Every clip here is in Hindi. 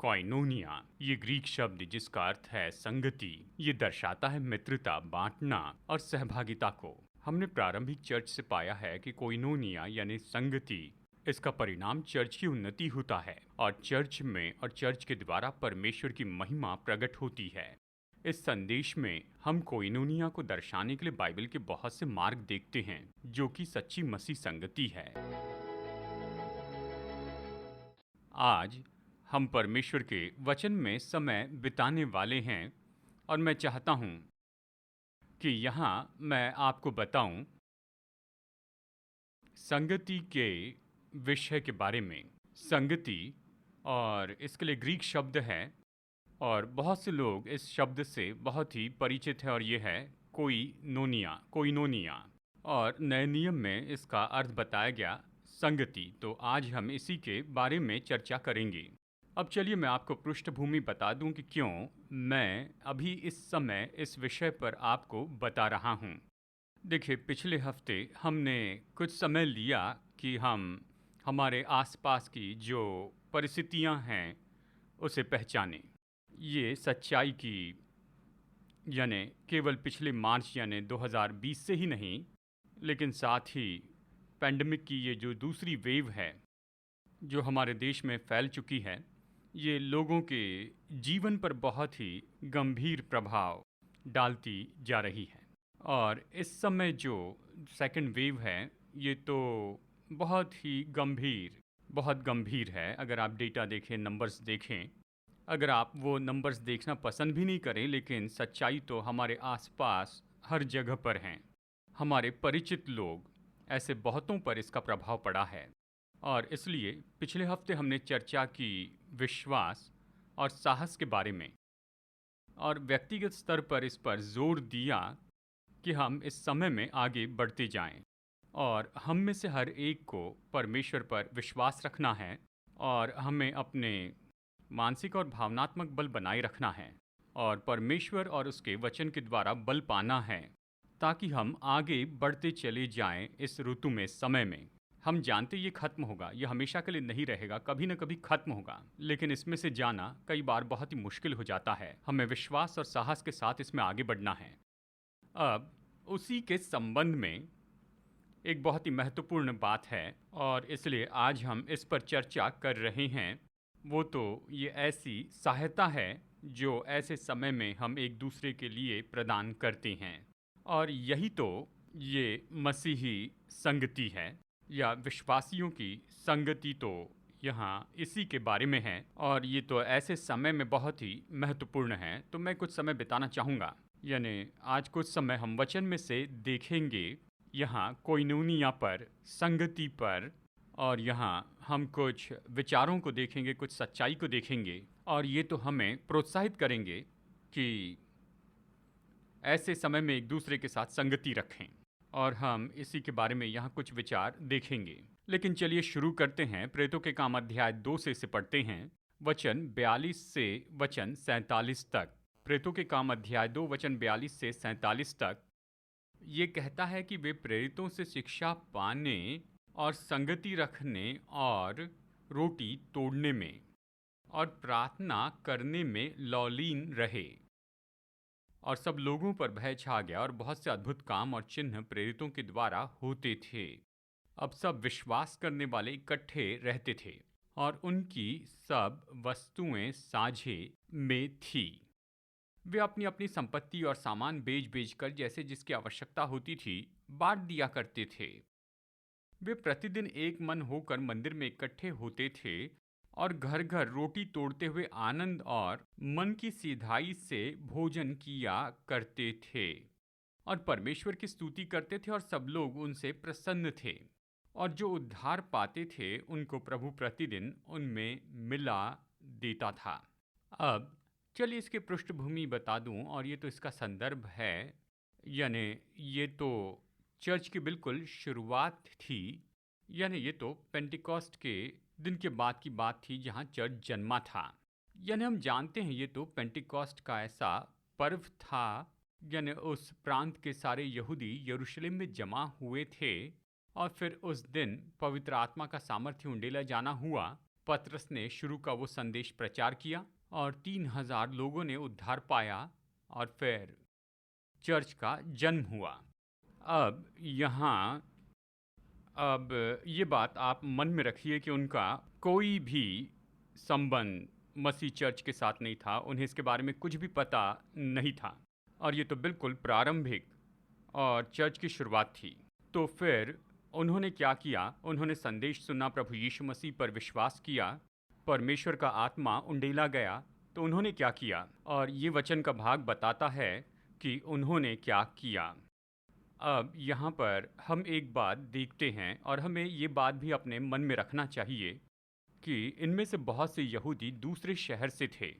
कोइनोनिया ये ग्रीक शब्द जिसका अर्थ है संगति, ये दर्शाता है मित्रता, बांटना और सहभागिता को। हमने प्रारंभिक चर्च से पाया है कि कोइनोनिया यानी संगति, इसका परिणाम चर्च की उन्नति होता है और चर्च में और चर्च के द्वारा परमेश्वर की महिमा प्रकट होती है। इस संदेश में हम कोइनोनिया को दर्शाने के लिए बाइबल के बहुत से मार्ग देखते हैं जो कि सच्ची मसीह संगति है। आज हम परमेश्वर के वचन में समय बिताने वाले हैं और मैं चाहता हूं कि यहाँ मैं आपको बताऊं संगति के विषय के बारे में। संगति और इसके लिए ग्रीक शब्द है और बहुत से लोग इस शब्द से बहुत ही परिचित है और ये है कोइनोनिया और नए नियम में इसका अर्थ बताया गया संगति। तो आज हम इसी के बारे में चर्चा करेंगे। अब चलिए मैं आपको पृष्ठभूमि बता दूं कि क्यों मैं अभी इस समय इस विषय पर आपको बता रहा हूं। देखिए, पिछले हफ्ते हमने कुछ समय लिया कि हम हमारे आसपास की जो परिस्थितियां हैं उसे पहचानें। ये सच्चाई की यानी केवल पिछले मार्च यानी 2020 से ही नहीं, लेकिन साथ ही पैंडमिक की ये जो दूसरी वेव है जो हमारे देश में फैल चुकी है, ये लोगों के जीवन पर बहुत ही गंभीर प्रभाव डालती जा रही है। और इस समय जो सेकंड वेव है ये तो बहुत ही बहुत गंभीर है। अगर आप डेटा देखें, नंबर्स देखें, अगर आप वो नंबर्स देखना पसंद भी नहीं करें, लेकिन सच्चाई तो हमारे आसपास हर जगह पर हैं। हमारे परिचित लोग, ऐसे बहुतों पर इसका प्रभाव पड़ा है। और इसलिए पिछले हफ्ते हमने चर्चा की विश्वास और साहस के बारे में और व्यक्तिगत स्तर पर इस पर जोर दिया कि हम इस समय में आगे बढ़ते जाएं और हम में से हर एक को परमेश्वर पर विश्वास रखना है और हमें अपने मानसिक और भावनात्मक बल बनाए रखना है और परमेश्वर और उसके वचन के द्वारा बल पाना है ताकि हम आगे बढ़ते चले जाएं। इस ऋतु में, समय में हम जानते ये खत्म होगा, ये हमेशा के लिए नहीं रहेगा, कभी न कभी खत्म होगा, लेकिन इसमें से जाना कई बार बहुत ही मुश्किल हो जाता है। हमें विश्वास और साहस के साथ इसमें आगे बढ़ना है। अब उसी के संबंध में एक बहुत ही महत्वपूर्ण बात है और इसलिए आज हम इस पर चर्चा कर रहे हैं। वो तो ये ऐसी सहायता है जो ऐसे समय में हम एक दूसरे के लिए प्रदान करते हैं और यही तो ये मसीही संगति है या विश्वासियों की संगति, तो यहाँ इसी के बारे में है और ये तो ऐसे समय में बहुत ही महत्वपूर्ण है। तो मैं कुछ समय बिताना चाहूँगा, यानी आज कुछ समय हम वचन में से देखेंगे यहाँ कोइनोनिया पर, संगति पर, और यहाँ हम कुछ विचारों को देखेंगे, कुछ सच्चाई को देखेंगे और ये तो हमें प्रोत्साहित करेंगे कि ऐसे समय में एक दूसरे के साथ संगति रखें और हम इसी के बारे में यहाँ कुछ विचार देखेंगे। लेकिन चलिए शुरू करते हैं। प्रेरितों के काम अध्याय 2 से इसे पढ़ते हैं, वचन 42 से वचन 47 तक। प्रेरितों के काम अध्याय 2 वचन 42 से 47 तक ये कहता है कि वे प्रेरितों से शिक्षा पाने और संगति रखने और रोटी तोड़ने में और प्रार्थना करने में लौलीन रहे और सब लोगों पर भय छा गया और बहुत से अद्भुत काम और चिन्ह प्रेरितों के द्वारा होते थे। अब सब विश्वास करने वाले इकट्ठे रहते थे और उनकी सब वस्तुएं साझे में थी। वे अपनी अपनी संपत्ति और सामान बेच कर जैसे जिसकी आवश्यकता होती थी बांट दिया करते थे। वे प्रतिदिन एक मन होकर मंदिर में इकट्ठे होते थे और घर घर रोटी तोड़ते हुए आनंद और मन की सीधाई से भोजन किया करते थे और परमेश्वर की स्तुति करते थे और सब लोग उनसे प्रसन्न थे और जो उद्धार पाते थे उनको प्रभु प्रतिदिन उनमें मिला देता था। अब चलिए इसकी पृष्ठभूमि बता दूं और ये तो इसका संदर्भ है, यानी ये तो चर्च की बिल्कुल शुरुआत थी, यानी ये तो पेंटिकॉस्ट के दिन के बाद की बात थी जहां चर्च जन्मा था। यानी हम जानते हैं ये तो पेंटिकॉस्ट का ऐसा पर्व था, यानी उस प्रांत के सारे यहूदी यरूशलेम में जमा हुए थे और फिर उस दिन पवित्र आत्मा का सामर्थ्य उंडेला जाना हुआ पतरस ने शुरू का वो संदेश प्रचार किया और 3000 लोगों ने उद्धार पाया और फिर चर्च का जन्म हुआ। अब यहाँ अब ये बात आप मन में रखिए कि उनका कोई भी संबंध मसीह चर्च के साथ नहीं था, उन्हें इसके बारे में कुछ भी पता नहीं था और ये तो बिल्कुल प्रारंभिक और चर्च की शुरुआत थी। तो फिर उन्होंने क्या किया? उन्होंने संदेश सुना, प्रभु यीशु मसीह पर विश्वास किया, परमेश्वर का आत्मा उंडेला गया। तो उन्होंने क्या किया? और ये वचन का भाग बताता है कि उन्होंने क्या किया। अब यहाँ पर हम एक बात देखते हैं और हमें ये बात भी अपने मन में रखना चाहिए कि इनमें से बहुत से यहूदी दूसरे शहर से थे,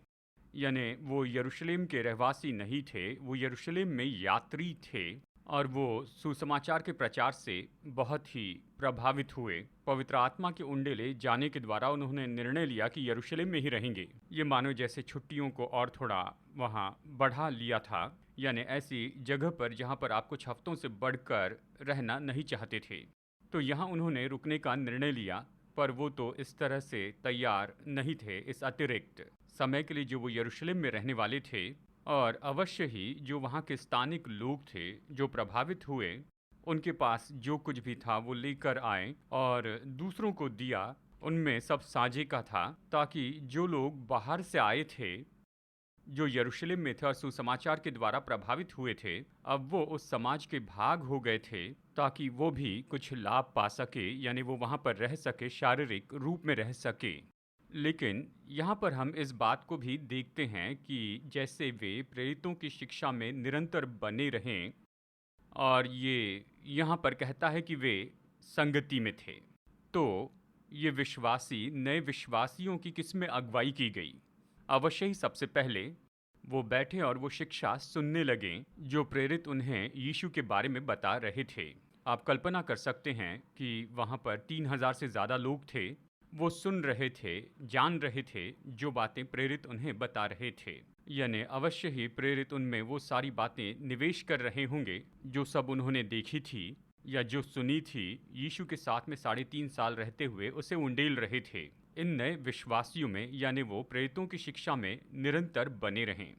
यानी वो यरूशलेम के रहवासी नहीं थे, वो यरूशलेम में यात्री थे और वो सुसमाचार के प्रचार से बहुत ही प्रभावित हुए। पवित्र आत्मा के उंडेले जाने के द्वारा उन्होंने निर्णय लिया कि यरूशलेम में ही रहेंगे। ये मानो जैसे छुट्टियों को और थोड़ा वहाँ बढ़ा लिया था, यानी ऐसी जगह पर जहाँ पर आप कुछ हफ्तों से बढ़कर रहना नहीं चाहते थे। तो यहाँ उन्होंने रुकने का निर्णय लिया, पर वो तो इस तरह से तैयार नहीं थे इस अतिरिक्त समय के लिए जो वो यरूशलेम में रहने वाले थे। और अवश्य ही जो वहाँ के स्थानिक लोग थे जो प्रभावित हुए, उनके पास जो कुछ भी था वो लेकर आए और दूसरों को दिया। उनमें सब साझे का था, ताकि जो लोग बाहर से आए थे, जो यरूशलेम में थे और सुसमाचार के द्वारा प्रभावित हुए थे, अब वो उस समाज के भाग हो गए थे, ताकि वो भी कुछ लाभ पा सके, यानी वो वहाँ पर रह सके, शारीरिक रूप में रह सके। लेकिन यहाँ पर हम इस बात को भी देखते हैं कि जैसे वे प्रेरितों की शिक्षा में निरंतर बने रहें, और ये यहाँ पर कहता है कि वे संगति में थे। तो ये विश्वासी नए विश्वासियों की किसमें अगुवाई की गई? अवश्य ही सबसे पहले वो बैठे और वो शिक्षा सुनने लगे जो प्रेरित उन्हें यीशु के बारे में बता रहे थे। आप कल्पना कर सकते हैं कि वहाँ पर 3000 से ज़्यादा लोग थे, वो सुन रहे थे, जान रहे थे जो बातें प्रेरित उन्हें बता रहे थे। यानी अवश्य ही प्रेरित उनमें वो सारी बातें निवेश कर रहे होंगे जो सब उन्होंने देखी थी या जो सुनी थी। यीशु के साथ में 3.5 साल रहते हुए उसे उंडेल रहे थे। इन नए विश्वासियों में, यानी वो प्रेरितों की शिक्षा में निरंतर बने रहें।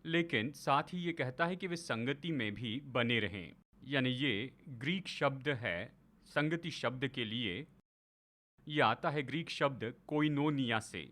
लेकिन साथ ही ये कहता है कि वे संगति में भी बने रहें, यानी ये ग्रीक शब्द है संगति शब्द के लिए। ये आता है ग्रीक शब्द कोइनोनिया से,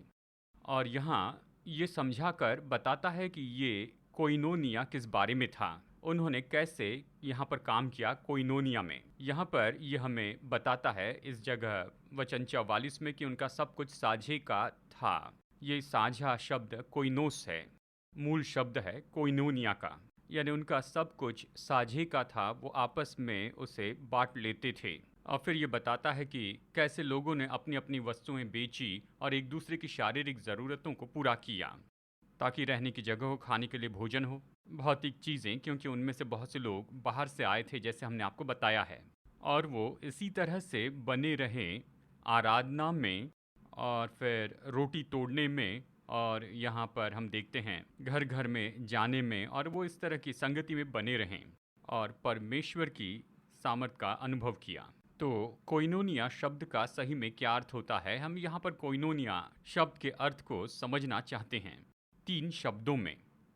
और यहाँ ये समझाकर बताता है कि ये कोइनोनिया किस बारे में था, उन्होंने कैसे यहाँ पर काम किया कोइनोनिया में। यहाँ पर ये हमें बताता है इस जगह वचन 44 में कि उनका सब कुछ साझे का था। ये साझा शब्द कोइनोस है, मूल शब्द है कोइनोनिया का, यानी उनका सब कुछ साझे का था, वो आपस में उसे बांट लेते थे। और फिर ये बताता है कि कैसे लोगों ने अपनी अपनी वस्तुएं बेची और एक दूसरे की शारीरिक ज़रूरतों को पूरा किया, ताकि रहने की जगह हो, खाने के लिए भोजन हो, भौतिक चीज़ें, क्योंकि उनमें से बहुत से लोग बाहर से आए थे जैसे हमने आपको बताया है। और वो इसी तरह से बने रहें आराधना में और फिर रोटी तोड़ने में, और यहाँ पर हम देखते हैं घर घर में जाने में, और वो इस तरह की संगति में बने रहें और परमेश्वर की सामर्थ का अनुभव किया। तो कोइनोनिया शब्द का सही में क्या अर्थ होता है? हम यहाँ पर कोइनोनिया शब्द के अर्थ को समझना चाहते हैं 3 शब्दों में।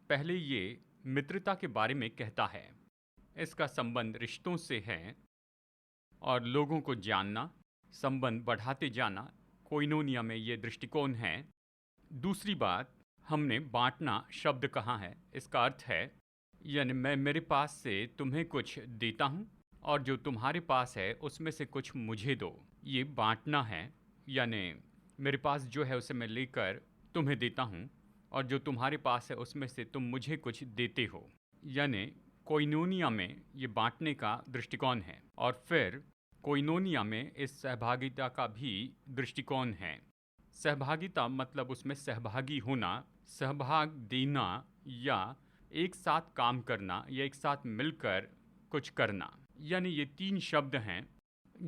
पहले ये मित्रता के बारे में कहता है, इसका संबंध रिश्तों से है और लोगों को जानना, संबंध बढ़ाते जाना, कोइनोनिया में ये दृष्टिकोण है। दूसरी बात, हमने बांटना शब्द कहाँ है, इसका अर्थ है यानी मैं मेरे पास से तुम्हें कुछ देता हूँ और जो तुम्हारे पास है उसमें से कुछ मुझे दो। ये बांटना है, यानी मेरे पास जो है उसे मैं लेकर तुम्हें देता हूँ और जो तुम्हारे पास है उसमें से तुम मुझे कुछ देते हो। यानी कोइनोनिया में ये बांटने का दृष्टिकोण है। और फिर कोइनोनिया में इस सहभागिता का भी दृष्टिकोण है। सहभागिता मतलब उसमें सहभागी होना, सहभाग देना या एक साथ काम करना या एक साथ मिलकर कुछ करना। यानी ये 3 शब्द हैं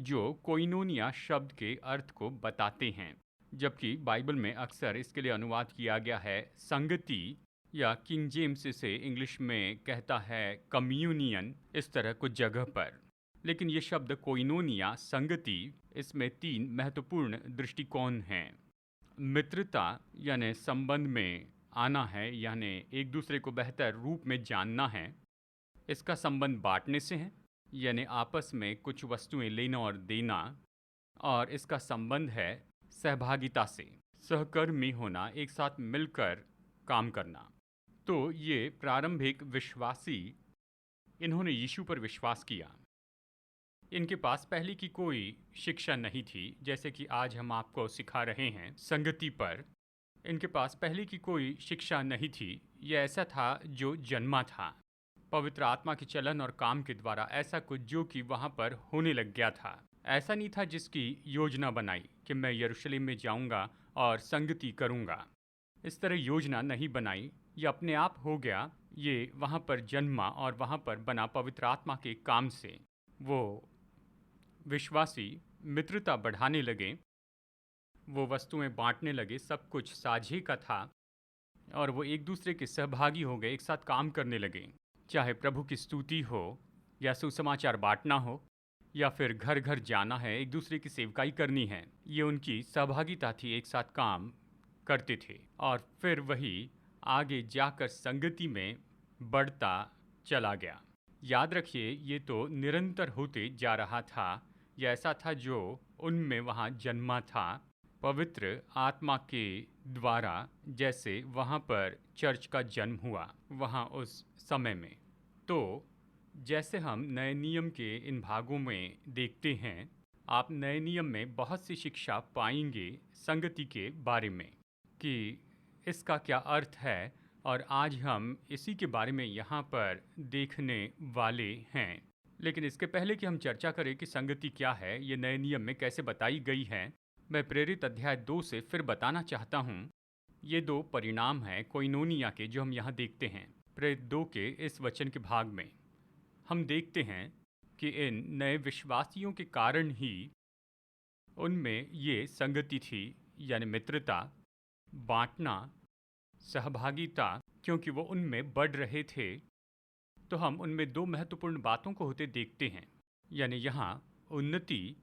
जो कोइनोनिया शब्द के अर्थ को बताते हैं, जबकि बाइबल में अक्सर इसके लिए अनुवाद किया गया है संगति, या किंग जेम्स इसे इंग्लिश में कहता है कम्युनियन, इस तरह कुछ जगह पर। लेकिन ये शब्द कोइनोनिया संगति, इसमें 3 महत्वपूर्ण दृष्टिकोण हैं। मित्रता यानी संबंध में आना है, यानी एक दूसरे को बेहतर रूप में जानना है। इसका संबंध बांटने से है, यानी आपस में कुछ वस्तुएं लेना और देना। और इसका संबंध है सहभागिता से, सहकर्मी होना, एक साथ मिलकर काम करना। तो ये प्रारंभिक विश्वासी, इन्होंने यीशु पर विश्वास किया। इनके पास पहले की कोई शिक्षा नहीं थी, जैसे कि आज हम आपको सिखा रहे हैं संगति पर। इनके पास पहले की कोई शिक्षा नहीं थी। यह ऐसा था जो जन्मा था पवित्र आत्मा के चलन और काम के द्वारा, ऐसा कुछ जो कि वहाँ पर होने लग गया था। ऐसा नहीं था जिसकी योजना बनाई कि मैं यरूशलेम में जाऊँगा और संगति करूँगा। इस तरह योजना नहीं बनाई, ये अपने आप हो गया। ये वहाँ पर जन्मा और वहाँ पर बना पवित्र आत्मा के काम से। वो विश्वासी मित्रता बढ़ाने लगे, वो वस्तुएं बांटने लगे, सब कुछ साझे का था और वो एक दूसरे के सहभागी हो गए, एक साथ काम करने लगे। चाहे प्रभु की स्तुति हो या सुसमाचार बांटना हो या फिर घर घर जाना है, एक दूसरे की सेवकाई करनी है, ये उनकी सहभागिता थी, एक साथ काम करते थे। और फिर वही आगे जाकर संगति में बढ़ता चला गया। याद रखिए, ये तो निरंतर होते जा रहा था। यह ऐसा था जो उनमें वहाँ जन्मा था पवित्र आत्मा के द्वारा, जैसे वहाँ पर चर्च का जन्म हुआ वहाँ उस समय में। तो जैसे हम नए नियम के इन भागों में देखते हैं, आप नए नियम में बहुत सी शिक्षा पाएंगे संगति के बारे में कि इसका क्या अर्थ है, और आज हम इसी के बारे में यहाँ पर देखने वाले हैं। लेकिन इसके पहले कि हम चर्चा करें कि संगति क्या है, ये नए नियम में कैसे बताई गई है, मैं प्रेरित अध्याय 2 से फिर बताना चाहता हूँ। ये 2 परिणाम हैं कोइनोनिया के जो हम यहाँ देखते हैं। प्रेरित 2 के इस वचन के भाग में हम देखते हैं कि इन नए विश्वासियों के कारण ही उनमें ये संगति थी, यानी मित्रता, बांटना, सहभागिता, क्योंकि वो उनमें बढ़ रहे थे। तो हम उनमें 2 महत्वपूर्ण बातों को होते देखते हैं, यानी यहाँ उन्नति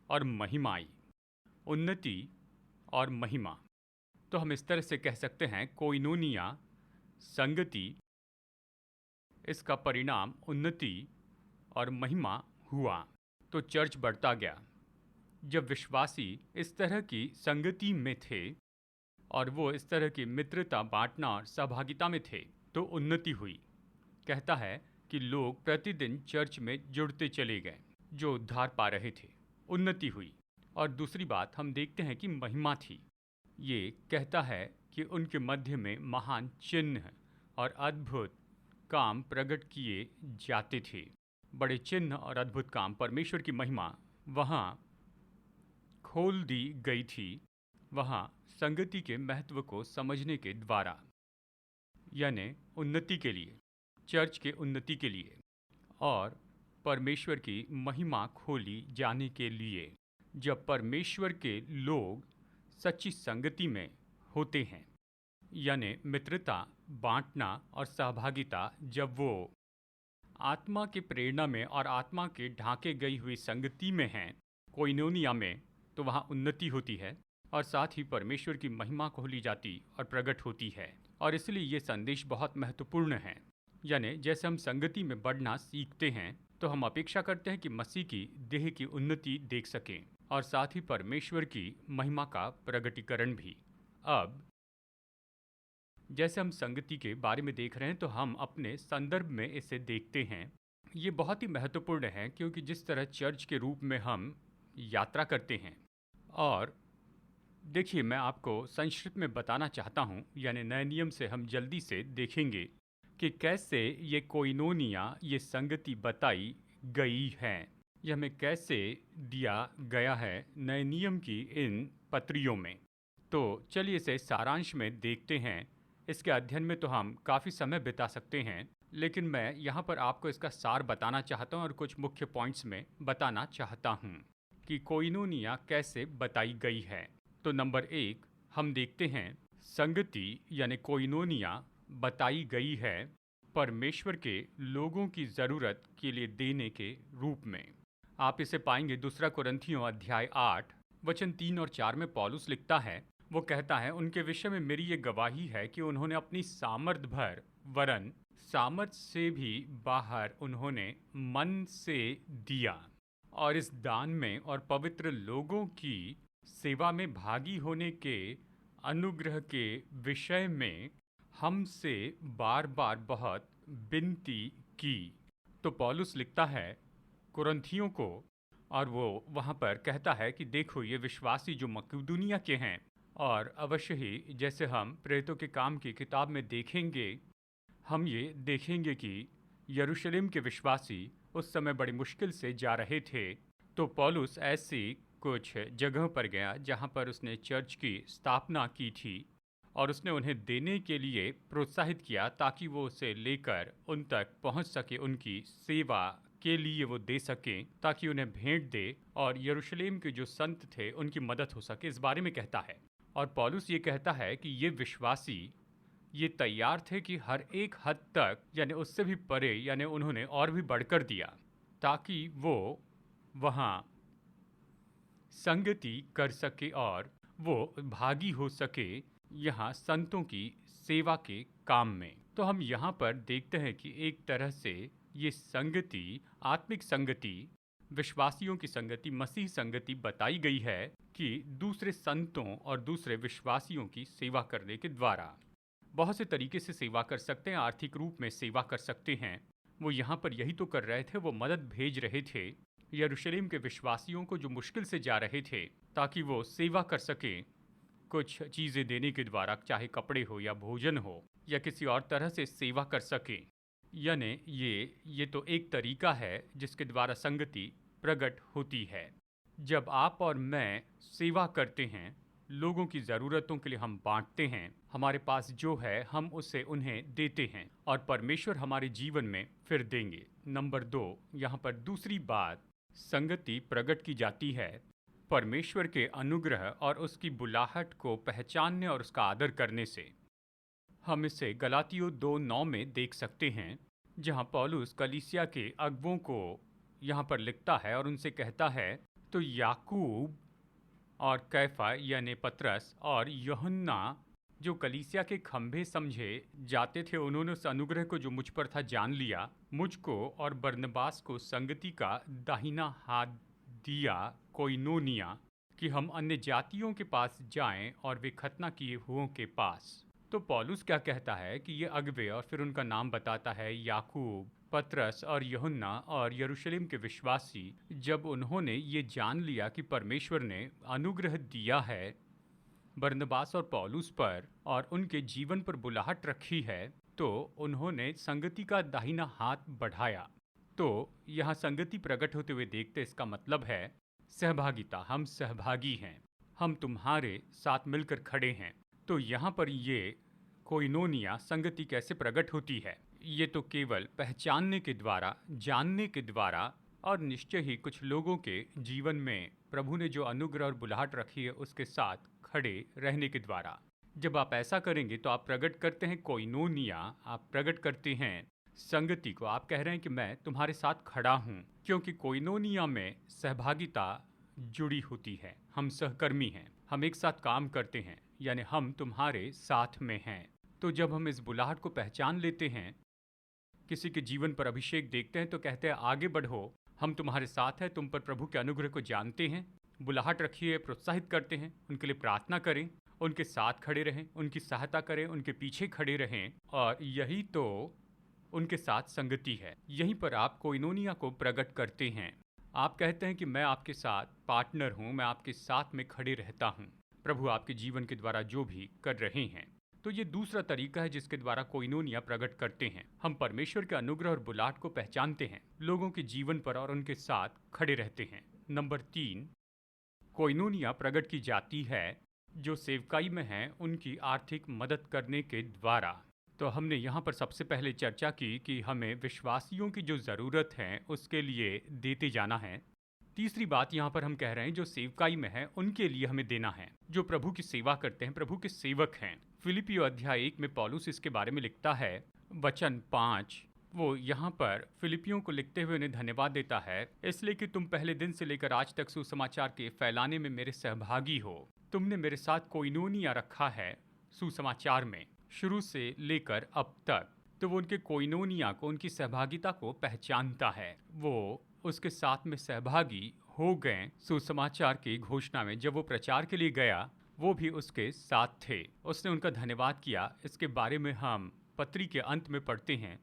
और महिमाई। उन्नति और महिमा। तो हम इस तरह से कह सकते हैं कोइनोनिया, संगति, इसका परिणाम उन्नति और महिमा हुआ। तो चर्च बढ़ता गया। जब विश्वासी इस तरह की संगति में थे और वो इस तरह की मित्रता, बांटना और सहभागिता में थे, तो उन्नति हुई। कहता है कि लोग प्रतिदिन चर्च में जुड़ते चले गए जो उद्धार पा रहे थे, उन्नति हुई। और दूसरी बात हम देखते हैं कि महिमा थी। ये कहता है कि उनके मध्य में महान चिन्ह और अद्भुत काम प्रकट किए जाते थे। बड़े चिन्ह और अद्भुत काम, परमेश्वर की महिमा वहाँ खोल दी गई थी, वहाँ संगति के महत्व को समझने के द्वारा, यानी उन्नति के लिए, चर्च के उन्नति के लिए और परमेश्वर की महिमा खोली जाने के लिए। जब परमेश्वर के लोग सच्ची संगति में होते हैं, यानी मित्रता, बांटना और सहभागिता, जब वो आत्मा की प्रेरणा में और आत्मा के ढांके गई हुई संगति में हैं, कोइनोनिया में, तो वहाँ उन्नति होती है और साथ ही परमेश्वर की महिमा खोली जाती और प्रकट होती है। और इसलिए ये संदेश बहुत महत्वपूर्ण है। यानी जैसे हम संगति में बढ़ना सीखते हैं, तो हम अपेक्षा करते हैं कि मसीह की देह की उन्नति देख सकें और साथ ही परमेश्वर की महिमा का प्रगटीकरण भी। अब जैसे हम संगति के बारे में देख रहे हैं, तो हम अपने संदर्भ में इसे देखते हैं। ये बहुत ही महत्वपूर्ण है, क्योंकि जिस तरह चर्च के रूप में हम यात्रा करते हैं, और देखिए मैं आपको संक्षिप्त में बताना चाहता हूँ, यानी नए नियम से हम जल्दी से देखेंगे कि कैसे ये कोइनोनिया, ये संगति बताई गई है, यह हमें कैसे दिया गया है नए नियम की इन पत्रियों में। तो चलिए इसे सारांश में देखते हैं। इसके अध्ययन में तो हम काफ़ी समय बिता सकते हैं, लेकिन मैं यहाँ पर आपको इसका सार बताना चाहता हूँ और कुछ मुख्य पॉइंट्स में बताना चाहता हूँ कि कोइनोनिया कैसे बताई गई है। तो नंबर 1 हम देखते हैं, संगति यानी कोइनोनिया बताई गई है परमेश्वर के लोगों की ज़रूरत के लिए देने के रूप में। आप इसे पाएंगे 2 कुरिन्थियों अध्याय 8 वचन 3 और 4 में। पौलुस लिखता है, वो कहता है, उनके विषय में मेरी ये गवाही है कि उन्होंने अपनी सामर्थ भर वरन सामर्थ से भी बाहर उन्होंने मन से दिया, और इस दान में और पवित्र लोगों की सेवा में भागी होने के अनुग्रह के विषय में हमसे बार बार बहुत विनती की। तो पौलुस लिखता है कुरिन्थियों को, और वो वहाँ पर कहता है कि देखो ये विश्वासी जो मकदूनिया के हैं, और अवश्य ही जैसे हम प्रेरितों के काम की किताब में देखेंगे, हम ये देखेंगे कि यरूशलेम के विश्वासी उस समय बड़ी मुश्किल से जा रहे थे। तो पौलुस ऐसी कुछ जगहों पर गया जहाँ पर उसने चर्च की स्थापना की थी, और उसने उन्हें देने के लिए प्रोत्साहित किया ताकि वो उसे लेकर उन तक पहुँच सके, उनकी सेवा के लिए वो दे सकें, ताकि उन्हें भेंट दे और यरूशलेम के जो संत थे उनकी मदद हो सके। इस बारे में कहता है, और पौलुस ये कहता है कि ये विश्वासी ये तैयार थे कि हर एक हद तक, यानी उससे भी परे, यानी उन्होंने और भी बढ़कर दिया ताकि वो वहाँ संगति कर सके और वो भागी हो सके यहाँ संतों की सेवा के काम में। तो हम यहाँ पर देखते हैं कि एक तरह से ये संगति, आत्मिक संगति, विश्वासियों की संगति, मसीह संगति बताई गई है कि दूसरे संतों और दूसरे विश्वासियों की सेवा करने के द्वारा बहुत से तरीके से सेवा कर सकते हैं, आर्थिक रूप में सेवा कर सकते हैं। वो यहाँ पर यही तो कर रहे थे, वो मदद भेज रहे थे यरूशलेम के विश्वासियों को जो मुश्किल से जा रहे थे, ताकि वो सेवा कर सके कुछ चीज़ें देने के द्वारा, चाहे कपड़े हो या भोजन हो या किसी और तरह से सेवा कर सके। यानी ये तो एक तरीका है जिसके द्वारा संगति प्रकट होती है। जब आप और मैं सेवा करते हैं, लोगों की ज़रूरतों के लिए हम बांटते हैं, हमारे पास जो है हम उसे उन्हें देते हैं, और परमेश्वर हमारे जीवन में फिर देंगे। नंबर 2, यहाँ पर दूसरी बात संगति प्रकट की जाती है परमेश्वर के अनुग्रह और उसकी बुलाहट को पहचानने और उसका आदर करने से। हम इसे गलातियों 2:9 में देख सकते हैं, जहाँ पौलुस कलीसिया के अगुवों को यहाँ पर लिखता है और उनसे कहता है, तो याकूब और कैफा यानी पतरस और यूहन्ना जो कलीसिया के खंभे समझे जाते थे, उन्होंने उस अनुग्रह को जो मुझ पर था जान लिया, मुझको और बरनबास को संगति का दाहिना हाथ दिया, कोइनोनिया, कि हम अन्य जातियों के पास जाएं और वे खतना किए हुओं के पास। तो पौलुस क्या कहता है कि ये अगवे, और फिर उनका नाम बताता है, याकूब, पतरस और यूहन्ना और यरूशलेम के विश्वासी, जब उन्होंने ये जान लिया कि परमेश्वर ने अनुग्रह दिया है बरनबास और पौलुस पर और उनके जीवन पर बुलाहट रखी है, तो उन्होंने संगति का दाहिना हाथ बढ़ाया। तो यहाँ संगति प्रकट होते हुए देखते, इसका मतलब है सहभागिता। हम सहभागी हैं, हम तुम्हारे साथ मिलकर खड़े हैं। तो यहाँ पर ये कोइनोनिया संगति कैसे प्रकट होती है? ये तो केवल पहचानने के द्वारा, जानने के द्वारा, और निश्चय ही कुछ लोगों के जीवन में प्रभु ने जो अनुग्रह और बुलाहट रखी है उसके साथ खड़े रहने के द्वारा। जब आप ऐसा करेंगे तो आप प्रकट करते हैं कोइनोनिया, आप प्रकट करते हैं संगति को। आप कह रहे हैं कि मैं तुम्हारे साथ खड़ा हूँ, क्योंकि कोइनोनिया में सहभागिता जुड़ी होती है। हम सहकर्मी हैं, हम एक साथ काम करते हैं, यानी हम तुम्हारे साथ में हैं। तो जब हम इस बुलाहट को पहचान लेते हैं, किसी के जीवन पर अभिषेक देखते हैं, तो कहते हैं आगे बढ़ो, हम तुम्हारे साथ हैं, तुम पर प्रभु के अनुग्रह को जानते हैं, बुलाहट रखिए, प्रोत्साहित करते हैं, उनके लिए प्रार्थना करें, उनके साथ खड़े रहें, उनकी सहायता करें, उनके पीछे खड़े रहें, और यही तो उनके साथ संगति है। यहीं पर आप कोइनोनिया को प्रकट करते हैं। आप कहते हैं कि मैं आपके साथ पार्टनर हूँ, मैं आपके साथ में खड़े रहता हूँ, प्रभु आपके जीवन के द्वारा जो भी कर रहे हैं। तो ये दूसरा तरीका है जिसके द्वारा कोइनोनिया प्रकट करते हैं। हम परमेश्वर के अनुग्रह और बुलाहट को पहचानते हैं, लोगों के जीवन पर और उनके साथ खड़े रहते हैं। नंबर 3, कोइनोनिया प्रकट की जाती है जो सेवकाई में हैं उनकी आर्थिक मदद करने के द्वारा। तो हमने यहाँ पर सबसे पहले चर्चा की कि हमें विश्वासियों की जो ज़रूरत है उसके लिए देते जाना है। तीसरी बात यहाँ पर हम कह रहे हैं जो सेवकाई में है उनके लिए हमें देना है, जो प्रभु की सेवा करते हैं, प्रभु के सेवक हैं। फिलिपियों अध्याय 1 में पौलुस इसके बारे में लिखता है, वचन 5, वो यहाँ पर फिलिपियों को लिखते हुए उन्हें धन्यवाद देता है, इसलिए कि तुम पहले दिन से लेकर आज तक सुसमाचार के फैलाने में मेरे सहभागी हो, तुमने मेरे साथ कोइनोनिया रखा है सुसमाचार में शुरू से लेकर अब तक। तो वो उनके कोइनोनिया को, उनकी सहभागिता को पहचानता है। वो उसके साथ में सहभागी हो गए सुसमाचार की घोषणा में। जब वो प्रचार के लिए गया, वो भी उसके साथ थे। उसने उनका धन्यवाद किया। इसके बारे में हम पत्री के अंत में पढ़ते हैं।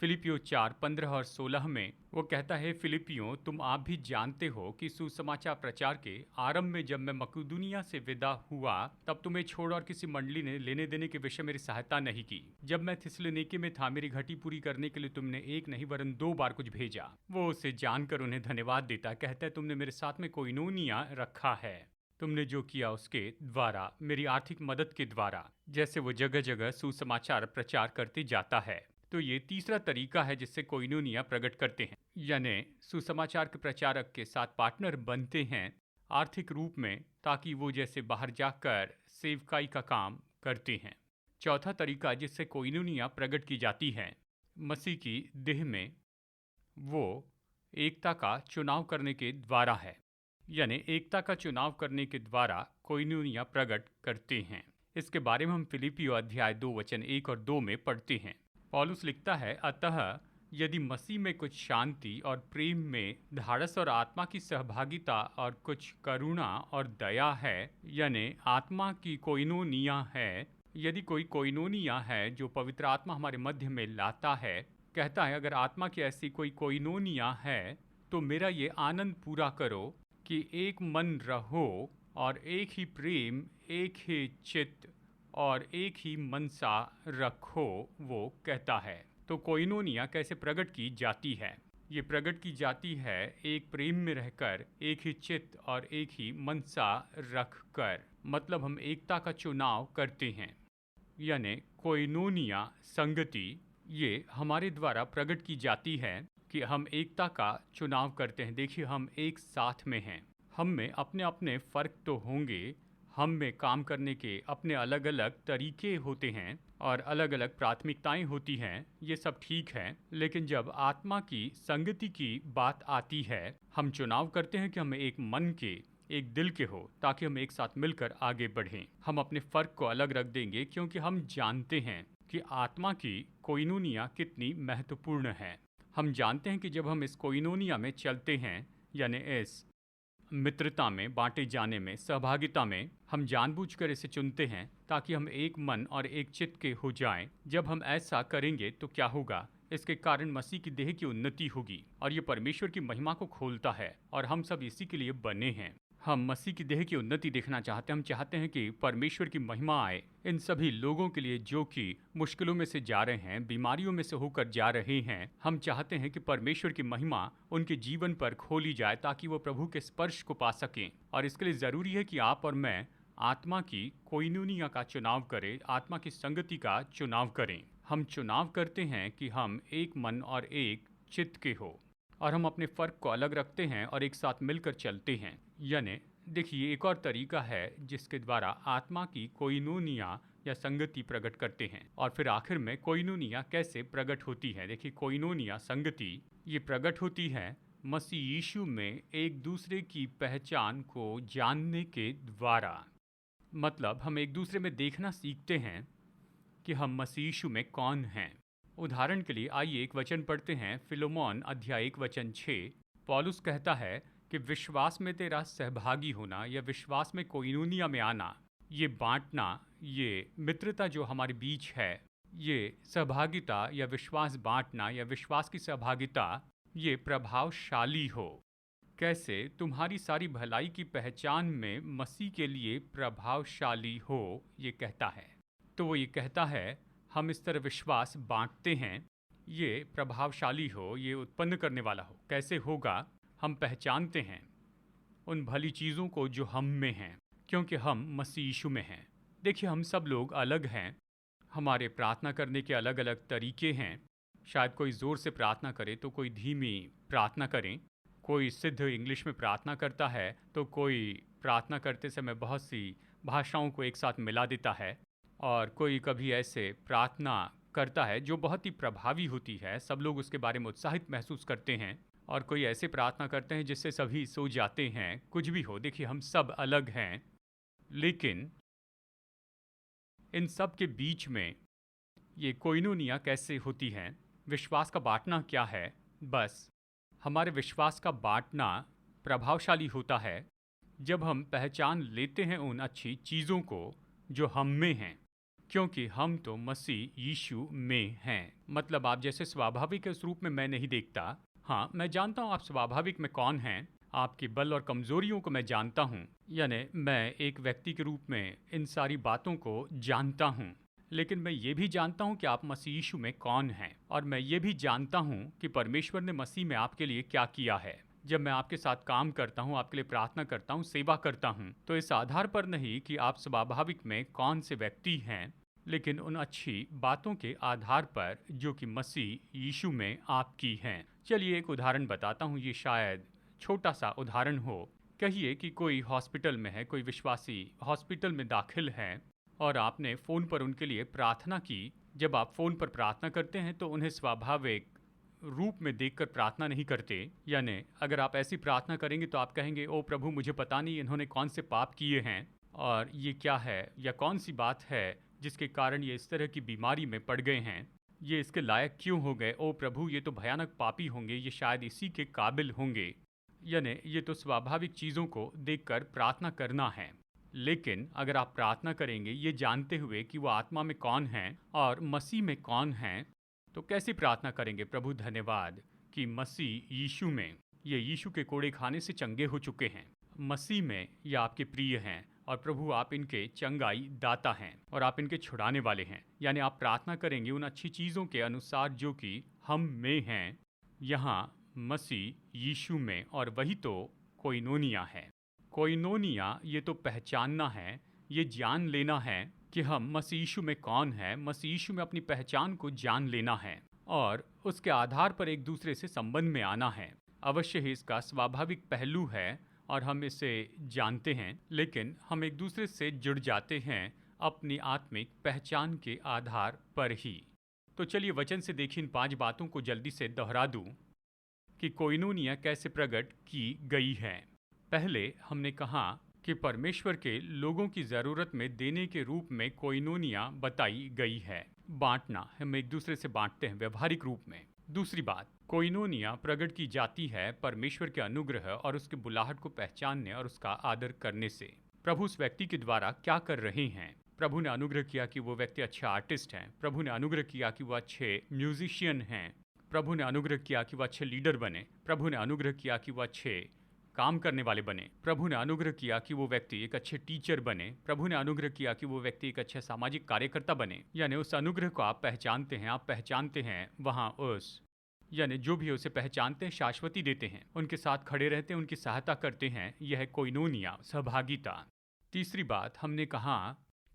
फिलिपियों 4:15 और 16 में वो कहता है, फिलिपियों, तुम आप भी जानते हो कि सुसमाचार प्रचार के आरंभ में जब मैं मकदूनिया से विदा हुआ, तब तुम्हें छोड़ और किसी मंडली ने लेने देने के विषय मेरी सहायता नहीं की। जब मैं थिस्सलुनीके में था, मेरी घटी पूरी करने के लिए तुमने एक नहीं वरन 2 बार कुछ भेजा। वो उसे जानकर उन्हें धन्यवाद देता, कहता है, तुमने मेरे साथ में कोइनोनिया रखा है। तुमने जो किया उसके द्वारा, मेरी आर्थिक मदद के द्वारा, जैसे वो जगह जगह सुसमाचार प्रचार करते जाता है। तो ये तीसरा तरीका है जिससे कोइनोनिया प्रकट करते हैं, यानी सुसमाचार के प्रचारक के साथ पार्टनर बनते हैं आर्थिक रूप में, ताकि वो जैसे बाहर जाकर सेवकाई का काम करते हैं। चौथा तरीका जिससे कोइनोनिया प्रकट की जाती है, मसीह की देह में वो एकता का चुनाव करने के द्वारा है, यानी एकता का चुनाव करने के द्वारा कोइनोनिया प्रकट करते हैं। इसके बारे में हम फिलिपियों अध्याय 2 वचन 1 और 2 में पढ़ते हैं। पौलुस लिखता है, अतः यदि मसीह में कुछ शांति और प्रेम में ढाढ़स और आत्मा की सहभागिता और कुछ करुणा और दया है, यानी आत्मा की कोइनोनिया है, यदि कोई कोइनोनिया है जो पवित्र आत्मा हमारे मध्य में लाता है, कहता है, अगर आत्मा की ऐसी कोई कोइनोनिया है तो मेरा ये आनंद पूरा करो कि एक मन रहो और एक ही प्रेम, एक ही चित्त और एक ही मनसा रखो, वो कहता है। तो कोइनोनिया कैसे प्रकट की जाती है? ये प्रकट की जाती है एक प्रेम में रहकर, एक ही चित्त और एक ही मनसा रखकर। मतलब हम एकता का चुनाव करते हैं, यानी कोइनोनिया संगति ये हमारे द्वारा प्रकट की जाती है कि हम एकता का चुनाव करते हैं। देखिए, हम एक साथ में हैं। हम में अपने अपने फ़र्क तो होंगे, हम में काम करने के अपने अलग अलग तरीके होते हैं और अलग अलग प्राथमिकताएं होती हैं, ये सब ठीक है। लेकिन जब आत्मा की संगति की बात आती है, हम चुनाव करते हैं कि हम एक मन के, एक दिल के हो, ताकि हम एक साथ मिलकर आगे बढ़ें। हम अपने फ़र्क को अलग रख देंगे, क्योंकि हम जानते हैं कि आत्मा की कोइनोनिया कितनी महत्वपूर्ण है। हम जानते हैं कि जब हम इस कोइनोनिया में चलते हैं, यानी इस मित्रता में, बांटे जाने में, सहभागिता में, हम जानबूझकर इसे चुनते हैं ताकि हम एक मन और एक चित्त के हो जाएं। जब हम ऐसा करेंगे तो क्या होगा? इसके कारण मसीह की देह की उन्नति होगी और ये परमेश्वर की महिमा को खोलता है और हम सब इसी के लिए बने हैं। हम मसीह की देह की उन्नति देखना चाहते हैं। हम चाहते हैं कि परमेश्वर की महिमा आए इन सभी लोगों के लिए जो कि मुश्किलों में से जा रहे हैं, बीमारियों में से होकर जा रहे हैं। हम चाहते हैं कि परमेश्वर की महिमा उनके जीवन पर खोली जाए ताकि वो प्रभु के स्पर्श को पा सकें। और इसके लिए ज़रूरी है कि आप और मैं आत्मा की कोइनोनिया का चुनाव करें, आत्मा की संगति का चुनाव करें। हम चुनाव करते हैं कि हम एक मन और एक चित्त के हो और हम अपने फ़र्क को अलग रखते हैं और एक साथ मिलकर चलते हैं। यानी देखिए, एक और तरीका है जिसके द्वारा आत्मा की कोइनोनिया या संगति प्रकट करते हैं। और फिर आखिर में कोइनोनिया कैसे प्रकट होती है? देखिए, कोइनोनिया संगति ये प्रकट होती है मसीह यीशु में एक दूसरे की पहचान को जानने के द्वारा। मतलब हम एक दूसरे में देखना सीखते हैं कि हम मसीह यीशु में कौन हैं। उदाहरण के लिए आइए एक वचन पढ़ते हैं, फिलोमोन अध्याय 1 वचन 6। पौलुस कहता है कि विश्वास में तेरा सहभागी होना या विश्वास में कोइनोनिया में आना, ये बांटना, ये मित्रता जो हमारे बीच है, ये सहभागिता या विश्वास बांटना या विश्वास की सहभागिता, ये प्रभावशाली हो। कैसे? तुम्हारी सारी भलाई की पहचान में मसीह के लिए प्रभावशाली हो, ये कहता है। तो वो ये कहता है हम इस तरह विश्वास बांटते हैं, ये प्रभावशाली हो, ये उत्पन्न करने वाला हो। कैसे होगा? हम पहचानते हैं उन भली चीज़ों को जो हम में हैं, क्योंकि हम मसीह यीशु में हैं। देखिए, हम सब लोग अलग हैं, हमारे प्रार्थना करने के अलग अलग तरीके हैं। शायद कोई ज़ोर से प्रार्थना करे तो कोई धीमी प्रार्थना करें, कोई सिद्ध इंग्लिश में प्रार्थना करता है तो कोई प्रार्थना करते समय बहुत सी भाषाओं को एक साथ मिला देता है, और कोई कभी ऐसे प्रार्थना करता है जो बहुत ही प्रभावी होती है, सब लोग उसके बारे में उत्साहित महसूस करते हैं, और कोई ऐसे प्रार्थना करते हैं जिससे सभी सो जाते हैं। कुछ भी हो, देखिए हम सब अलग हैं, लेकिन इन सब के बीच में ये कोइनोनिया कैसे होती है, विश्वास का बांटना क्या है? बस हमारे विश्वास का बांटना प्रभावशाली होता है जब हम पहचान लेते हैं उन अच्छी चीज़ों को जो हम में हैं, क्योंकि हम तो मसीह यीशु में हैं। मतलब आप जैसे स्वाभाविक के रूप में मैं नहीं देखता। हाँ, मैं जानता हूँ आप स्वाभाविक में कौन हैं। आपके बल और कमजोरियों को मैं जानता हूँ, यानी मैं एक व्यक्ति के रूप में इन सारी बातों को जानता हूँ। लेकिन मैं ये भी जानता हूँ कि आप मसीह यीशु में कौन हैं, और मैं ये भी जानता हूँ कि परमेश्वर ने मसीह में आपके लिए क्या किया है। जब मैं आपके साथ काम करता हूँ, आपके लिए प्रार्थना करता हूँ, सेवा करता हूँ, तो इस आधार पर नहीं कि आप स्वाभाविक में कौन से व्यक्ति हैं, लेकिन उन अच्छी बातों के आधार पर जो कि मसीह यीशु में आपकी हैं। चलिए एक उदाहरण बताता हूँ, ये शायद छोटा सा उदाहरण हो। कहिए कि कोई हॉस्पिटल में है, कोई विश्वासी हॉस्पिटल में दाखिल है और आपने फ़ोन पर उनके लिए प्रार्थना की। जब आप फ़ोन पर प्रार्थना करते हैं तो उन्हें स्वाभाविक रूप में देखकर प्रार्थना नहीं करते। यानी अगर आप ऐसी प्रार्थना करेंगे तो आप कहेंगे, ओ प्रभु, मुझे पता नहीं इन्होंने कौन से पाप किए हैं और ये क्या है या कौन सी बात है जिसके कारण ये इस तरह की बीमारी में पड़ गए हैं, ये इसके लायक क्यों हो गए। ओ प्रभु, ये तो भयानक पापी होंगे, ये शायद इसी के काबिल होंगे। यानी ये तो स्वाभाविक चीज़ों को देखकर प्रार्थना करना है। लेकिन अगर आप प्रार्थना करेंगे ये जानते हुए कि वो आत्मा में कौन है और मसीह में कौन है, तो कैसी प्रार्थना करेंगे? प्रभु धन्यवाद कि मसीह यीशु में, ये यीशु के कोड़े खाने से चंगे हो चुके हैं, मसीह में ये आपके प्रिय हैं और प्रभु आप इनके चंगाई दाता हैं और आप इनके छुड़ाने वाले हैं। यानी आप प्रार्थना करेंगे उन अच्छी चीज़ों के अनुसार जो कि हम में हैं, यहाँ मसीह यीशु में, और वही तो कोइनोनिया है। कोइनोनिया ये तो पहचानना है, ये जान लेना है कि हम मसीह यीशु में कौन है, मसीह यीशु में अपनी पहचान को जान लेना है और उसके आधार पर एक दूसरे से संबंध में आना है। अवश्य ही इसका स्वाभाविक पहलू है और हम इसे जानते हैं, लेकिन हम एक दूसरे से जुड़ जाते हैं अपनी आत्मिक पहचान के आधार पर ही। तो चलिए वचन से देखिए इन 5 बातों को जल्दी से दोहरा दूं कि कोइनोनिया कैसे प्रकट की गई है। पहले हमने कहा कि परमेश्वर के लोगों की ज़रूरत में देने के रूप में कोइनोनिया बताई गई है। बांटना, हम एक दूसरे से बांटते हैं व्यवहारिक रूप में। दूसरी बात, कोइनोनिया प्रकट की जाती है परमेश्वर के अनुग्रह और उसके बुलाहट को पहचानने और उसका आदर करने से। प्रभु उस व्यक्ति के द्वारा क्या कर रहे हैं? प्रभु ने अनुग्रह किया कि वो व्यक्ति अच्छा आर्टिस्ट हैं, प्रभु ने अनुग्रह किया कि वो अच्छे म्यूजिशियन हैं, प्रभु ने अनुग्रह किया कि वो अच्छे लीडर बने, प्रभु ने अनुग्रह किया कि वो अच्छे काम करने वाले बने, प्रभु ने अनुग्रह किया कि वो व्यक्ति एक अच्छे टीचर बने, प्रभु ने अनुग्रह किया कि वो व्यक्ति एक अच्छे सामाजिक कार्यकर्ता बने। यानी उस अनुग्रह को आप पहचानते हैं, आप पहचानते हैं वहाँ उस, यानी जो भी उसे पहचानते हैं शाश्वती देते हैं, उनके साथ खड़े रहते हैं, उनकी सहायता करते हैं। यह है कोइनोनिया, सहभागिता। तीसरी बात हमने कहा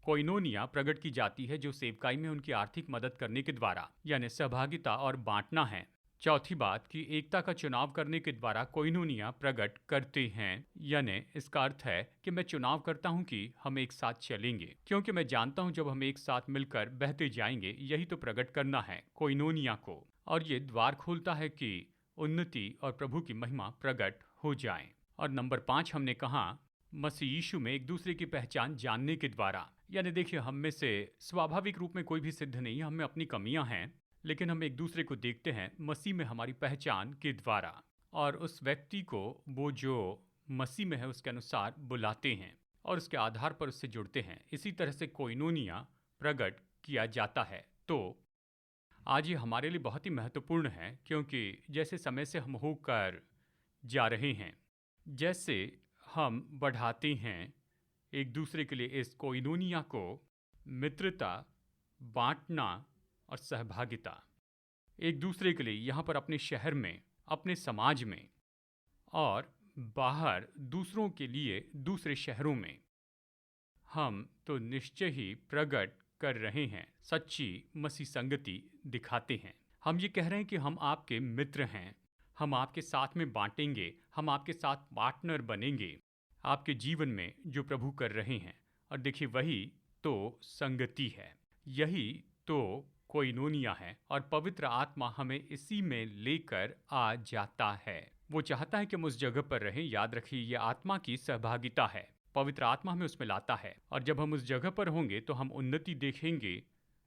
कोइनोनिया प्रकट की जाती है जो सेवकाई में उनकी आर्थिक मदद करने के द्वारा, यानी सहभागिता और बांटना है। चौथी बात कि एकता का चुनाव करने के द्वारा कोइनोनिया प्रकट करते हैं। यानी इसका अर्थ है कि मैं चुनाव करता हूं कि हम एक साथ चलेंगे, क्योंकि मैं जानता हूं जब हम एक साथ मिलकर बहते जाएंगे यही तो प्रकट करना है कोइनोनिया को, और ये द्वार खोलता है कि उन्नति और प्रभु की महिमा प्रकट हो जाए। और नंबर 5 हमने कहा मसीह यीशु में एक दूसरे की पहचान जानने के द्वारा। यानी देखिए, हम में से स्वाभाविक रूप में कोई भी सिद्ध नहीं है, हम में अपनी कमियां हैं, लेकिन हम एक दूसरे को देखते हैं मसीह में हमारी पहचान के द्वारा, और उस व्यक्ति को वो जो मसीह में है उसके अनुसार बुलाते हैं और उसके आधार पर उससे जुड़ते हैं। इसी तरह से कोइनोनिया प्रकट किया जाता है। तो आज ये हमारे लिए बहुत ही महत्वपूर्ण है, क्योंकि जैसे समय से हम होकर जा रहे हैं, जैसे हम बढ़ाते हैं एक दूसरे के लिए इस कोइनोनिया को, मित्रता, बांटना और सहभागिता, एक दूसरे के लिए यहाँ पर अपने शहर में, अपने समाज में और बाहर दूसरों के लिए दूसरे शहरों में, हम तो निश्चय ही प्रकट कर रहे हैं, सच्ची मसीह संगति दिखाते हैं। हम ये कह रहे हैं कि हम आपके मित्र हैं, हम आपके साथ में बांटेंगे, हम आपके साथ पार्टनर बनेंगे आपके जीवन में जो प्रभु कर रहे हैं। और देखिए, वही तो संगति है, यही तो कोइनोनिया है, और पवित्र आत्मा हमें इसी में लेकर आ जाता है। वो चाहता है कि हम उस जगह पर रहें। याद रखिए, यह आत्मा की सहभागिता है। पवित्र आत्मा हमें उसमें लाता है, और जब हम उस जगह पर होंगे तो हम उन्नति देखेंगे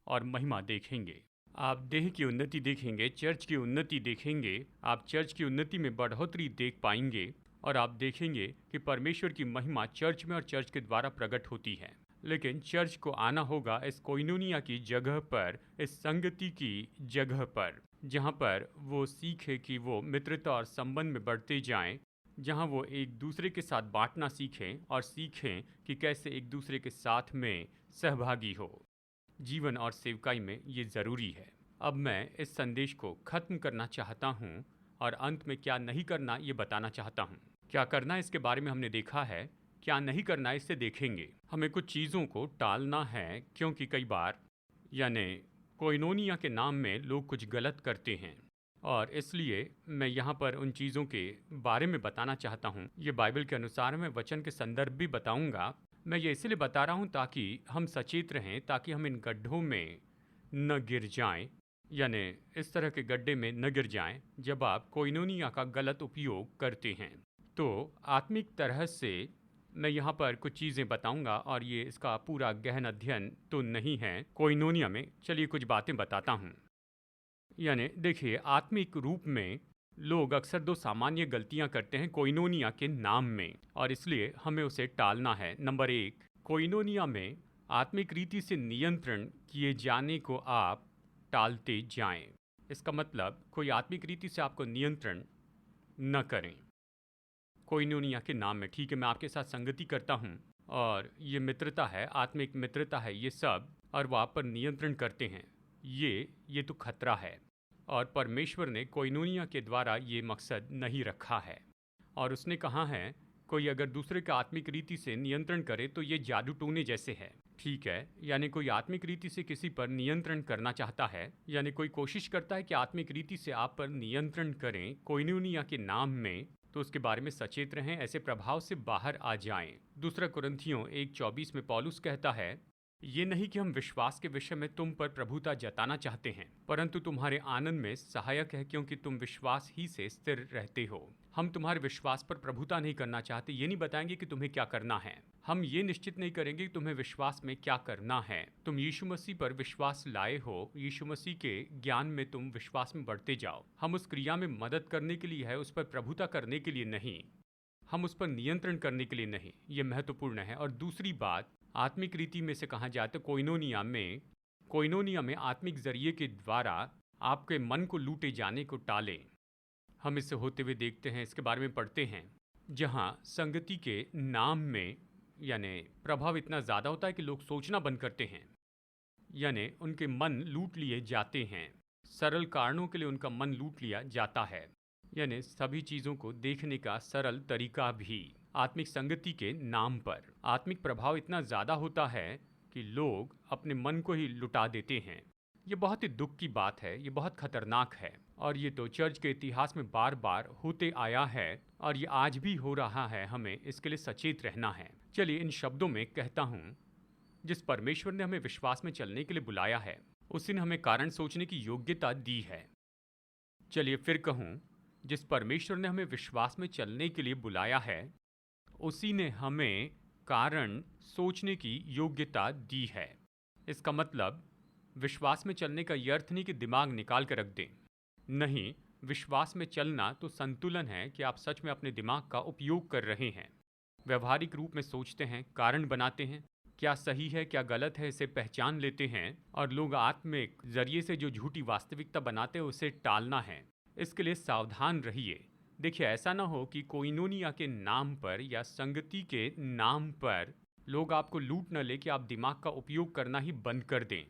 और महिमा देखेंगे। आप देह की उन्नति देखेंगे, चर्च की उन्नति देखेंगे, आप चर्च की उन्नति में बढ़ोतरी देख पाएंगे, और आप देखेंगे कि परमेश्वर की महिमा चर्च में और चर्च के द्वारा प्रकट होती है। लेकिन चर्च को आना होगा इस कोइनोनिया की जगह पर, इस संगति की जगह पर, जहाँ पर वो सीखे कि वो मित्रता और संबंध में बढ़ते जाएं, जहाँ वो एक दूसरे के साथ बांटना सीखें और सीखें कि कैसे एक दूसरे के साथ में सहभागी हो। जीवन और सेवकाई में ये ज़रूरी है। अब मैं इस संदेश को ख़त्म करना चाहता हूँ और अंत में क्या नहीं करना ये बताना चाहता हूँ। क्या करना इसके बारे में हमने देखा है, क्या नहीं करना इससे देखेंगे। हमें कुछ चीज़ों को टालना है, क्योंकि कई बार यानी कोइनोनिया के नाम में लोग कुछ गलत करते हैं, और इसलिए मैं यहाँ पर उन चीज़ों के बारे में बताना चाहता हूँ। ये बाइबल के अनुसार मैं वचन के संदर्भ भी बताऊँगा। मैं ये इसलिए बता रहा हूँ ताकि हम सचेत रहें, ताकि हम इन गड्ढों में न गिर जाएं, यानी इस तरह के गड्ढे में न गिर जाएं जब आप कोइनोनिया का गलत उपयोग करते हैं। तो आत्मिक तरह से मैं यहाँ पर कुछ चीज़ें बताऊंगा, और ये इसका पूरा गहन अध्ययन तो नहीं है कोइनोनिया में। चलिए कुछ बातें बताता हूँ। यानी देखिए, आत्मिक रूप में लोग अक्सर दो सामान्य गलतियां करते हैं कोइनोनिया के नाम में, और इसलिए हमें उसे टालना है। नंबर एक, कोइनोनिया में आत्मिक रीति से नियंत्रण किए जाने को आप टालते जाएं। इसका मतलब कोई आत्मिक रीति से आपको नियंत्रण न करें कोइनोनिया के नाम में। ठीक है, मैं आपके साथ संगति करता हूँ और ये मित्रता है, आत्मिक मित्रता है ये सब, और वो आप पर नियंत्रण करते हैं, ये तो खतरा है। और परमेश्वर ने कोइनोनिया के द्वारा ये मकसद नहीं रखा है, और उसने कहा है कोई अगर दूसरे का आत्मिक रीति से नियंत्रण करे तो ये जादू टोने जैसे है। ठीक है, यानी कोई आत्मिक रीति से किसी पर नियंत्रण करना चाहता है, यानी कोई कोशिश करता है कि आत्मिक रीति से आप पर नियंत्रण करें कोइनोनिया के नाम में, तो उसके बारे में सचेत रहें, ऐसे प्रभाव से बाहर आ जाएं। दूसरा कुरिन्थियों 1:24 में पौलुस कहता है, ये नहीं कि हम विश्वास के विषय में तुम पर प्रभुता जताना चाहते हैं, परंतु तुम्हारे आनंद में सहायक है, क्योंकि तुम विश्वास ही से स्थिर रहते हो। हम तुम्हारे विश्वास पर प्रभुता नहीं करना चाहते। ये नहीं बताएंगे कि तुम्हें क्या करना है। हम ये निश्चित नहीं करेंगे कि तुम्हें विश्वास में क्या करना है। तुम यीशु मसीह पर विश्वास लाए हो, यीशु मसीह के ज्ञान में तुम विश्वास में बढ़ते जाओ। हम उस क्रिया में मदद करने के लिए है, उस पर प्रभुता करने के लिए नहीं। हम उस पर नियंत्रण करने के लिए नहीं। ये महत्वपूर्ण है। और दूसरी बात, आत्मिक रीति में से कहा जाए तो कोइनोनिया में आत्मिक जरिए के द्वारा आपके मन को लूटे जाने को टालें। हम इससे होते हुए देखते हैं, इसके बारे में पढ़ते हैं, जहाँ संगति के नाम में यानी प्रभाव इतना ज़्यादा होता है कि लोग सोचना बंद करते हैं, यानी उनके मन लूट लिए जाते हैं। सरल कारणों के लिए उनका मन लूट लिया जाता है, यानी सभी चीज़ों को देखने का सरल तरीका भी आत्मिक संगति के नाम पर। आत्मिक प्रभाव इतना ज़्यादा होता है कि लोग अपने मन को ही लुटा देते हैं। ये बहुत ही दुख की बात है, ये बहुत खतरनाक है, और ये तो चर्च के इतिहास में बार बार होते आया है, और ये आज भी हो रहा है। हमें इसके लिए सचेत रहना है। चलिए इन शब्दों में कहता हूँ, जिस परमेश्वर ने हमें विश्वास में चलने के लिए बुलाया है, उसी ने हमें कारण सोचने की योग्यता दी है। चलिए फिर कहूँ, जिस परमेश्वर ने हमें विश्वास में चलने के लिए बुलाया है, उसी ने हमें कारण सोचने की योग्यता दी है। इसका मतलब विश्वास में चलने का यह अर्थ नहीं कि दिमाग निकाल कर रख दें। नहीं, विश्वास में चलना तो संतुलन है कि आप सच में अपने दिमाग का उपयोग कर रहे हैं, व्यवहारिक रूप में सोचते हैं, कारण बनाते हैं, क्या सही है क्या गलत है इसे पहचान लेते हैं, और लोग आत्मिक जरिए से जो झूठी वास्तविकता बनाते हैं उसे टालना है। इसके लिए सावधान रहिए। देखिए, ऐसा ना हो कि कोइनोनिया के नाम पर या संगति के नाम पर लोग आपको लूट न ले कि आप दिमाग का उपयोग करना ही बंद कर दें।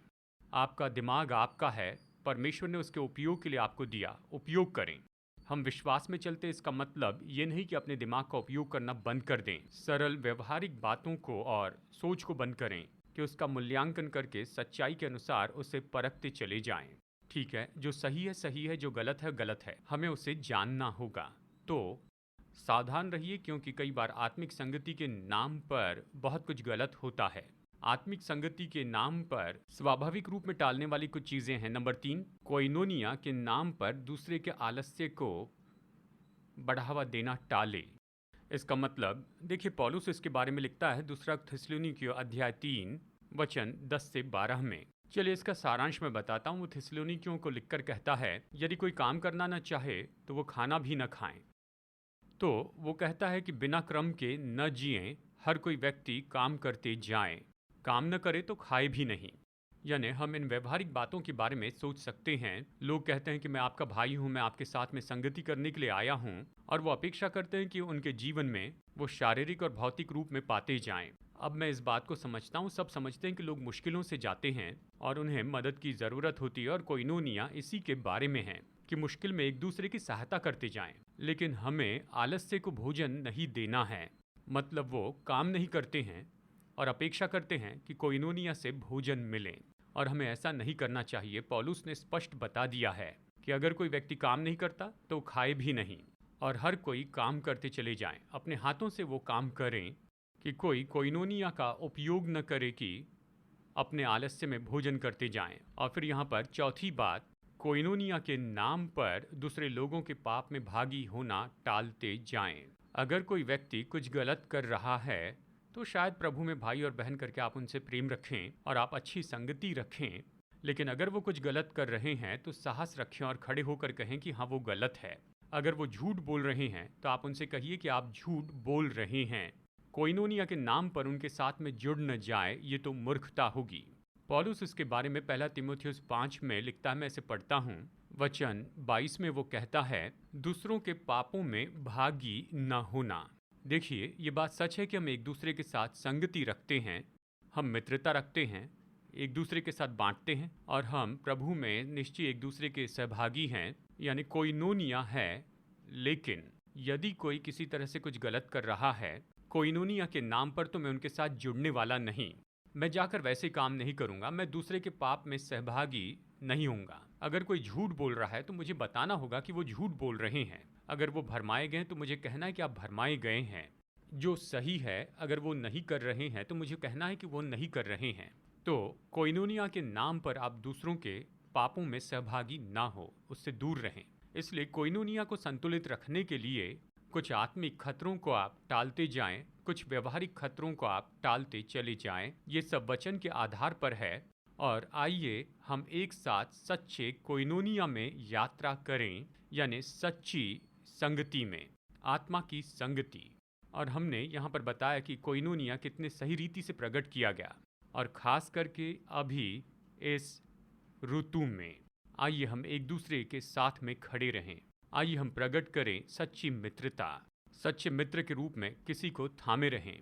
आपका दिमाग आपका है, परमेश्वर ने उसके उपयोग के लिए आपको दिया, उपयोग करें। हम विश्वास में चलते, इसका मतलब ये नहीं कि अपने दिमाग का उपयोग करना बंद कर दें। सरल व्यवहारिक बातों को और सोच को बंद करें कि उसका मूल्यांकन करके सच्चाई के अनुसार उसे परखते चले जाएं। ठीक है, जो सही है, जो गलत है गलत है, हमें उसे जानना होगा। तो सावधान रहिए, क्योंकि कई बार आत्मिक संगति के नाम पर बहुत कुछ गलत होता है। आत्मिक संगति के नाम पर स्वाभाविक रूप में टालने वाली कुछ चीज़ें हैं। नंबर 3, कोइनोनिया के नाम पर दूसरे के आलस्य को बढ़ावा देना टाले। इसका मतलब देखिए, पौलुस इसके बारे में लिखता है दूसरा थिस्सलुनीकियों अध्याय 3 वचन 10 से 12 में। चलिए इसका सारांश मैं बताता हूँ। वो थिस्सलुनीकियों को लिखकर कहता है, यदि कोई काम करना न चाहे तो वो खाना भी न खाएं। तो वो कहता है कि बिना क्रम के न जिएं, हर कोई व्यक्ति काम करते जाए, काम न करे तो खाए भी नहीं। यानी हम इन व्यवहारिक बातों के बारे में सोच सकते हैं। लोग कहते हैं कि मैं आपका भाई हूं, मैं आपके साथ में संगति करने के लिए आया हूं, और वो अपेक्षा करते हैं कि उनके जीवन में वो शारीरिक और भौतिक रूप में पाते जाएं। अब मैं इस बात को समझता हूँ, सब समझते हैं कि लोग मुश्किलों से जाते हैं और उन्हें मदद की ज़रूरत होती है, और कोइनोनिया इसी के बारे में है कि मुश्किल में एक दूसरे की सहायता करते जाएं। लेकिन हमें आलस्य को भोजन नहीं देना है। मतलब वो काम नहीं करते हैं और अपेक्षा करते हैं कि कोइनोनिया से भोजन मिले, और हमें ऐसा नहीं करना चाहिए। पौलुस ने स्पष्ट बता दिया है कि अगर कोई व्यक्ति काम नहीं करता तो खाए भी नहीं, और हर कोई काम करते चले जाएं। अपने हाथों से वो काम करें कि कोई कोइनोनिया का उपयोग न करे कि अपने आलस्य में भोजन करते जाएं। और फिर यहाँ पर चौथी बात, कोइनोनिया के नाम पर दूसरे लोगों के पाप में भागी होना टालते जाएं। अगर कोई व्यक्ति कुछ गलत कर रहा है तो शायद प्रभु में भाई और बहन करके आप उनसे प्रेम रखें और आप अच्छी संगति रखें। लेकिन अगर वो कुछ गलत कर रहे हैं तो साहस रखें और खड़े होकर कहें कि हाँ वो गलत है। अगर वो झूठ बोल रहे हैं तो आप उनसे कहिए कि आप झूठ बोल रहे हैं। कोइनोनिया के नाम पर उनके साथ में जुड़ न जाए, ये तो मूर्खता होगी। पौलुस इसके बारे में पहला तीमुथियुस 5 में लिखता है, मैं इसे पढ़ता हूँ। वचन 22 में वो कहता है, दूसरों के पापों में भागी न होना। देखिए, ये बात सच है कि हम एक दूसरे के साथ संगति रखते हैं, हम मित्रता रखते हैं, एक दूसरे के साथ बांटते हैं, और हम प्रभु में निश्चय एक दूसरे के सहभागी हैं, यानी कोइनोनिया है। लेकिन यदि कोई किसी तरह से कुछ गलत कर रहा है कोइनोनिया के नाम पर, तो मैं उनके साथ जुड़ने वाला नहीं। मैं जाकर वैसे काम नहीं करूंगा, मैं दूसरे के पाप में सहभागी नहीं होऊंगा। अगर कोई झूठ बोल रहा है तो मुझे बताना होगा कि वो झूठ बोल रहे हैं। अगर वो भरमाए गए तो मुझे कहना है कि आप भरमाए गए हैं, जो सही है। अगर वो नहीं कर रहे हैं तो मुझे कहना है कि वो नहीं कर रहे हैं। तो कोइनोनिया के नाम पर आप दूसरों के पापों में सहभागी ना हो, उससे दूर रहें। इसलिए कोइनोनिया को संतुलित रखने के लिए कुछ आत्मिक खतरों को आप टालते जाएं, कुछ व्यवहारिक खतरों को आप टालते चले जाएं। ये सब वचन के आधार पर है। और आइए हम एक साथ सच्चे कोइनोनिया में यात्रा करें, यानी सच्ची संगति में, आत्मा की संगति। और हमने यहाँ पर बताया कि कोइनोनिया कितने सही रीति से प्रकट किया गया, और खास करके अभी इस ऋतु में। आइए हम एक दूसरे के साथ में खड़े रहें। आइए हम प्रकट करें सच्ची मित्रता। सच्चे मित्र के रूप में किसी को थामे रहें,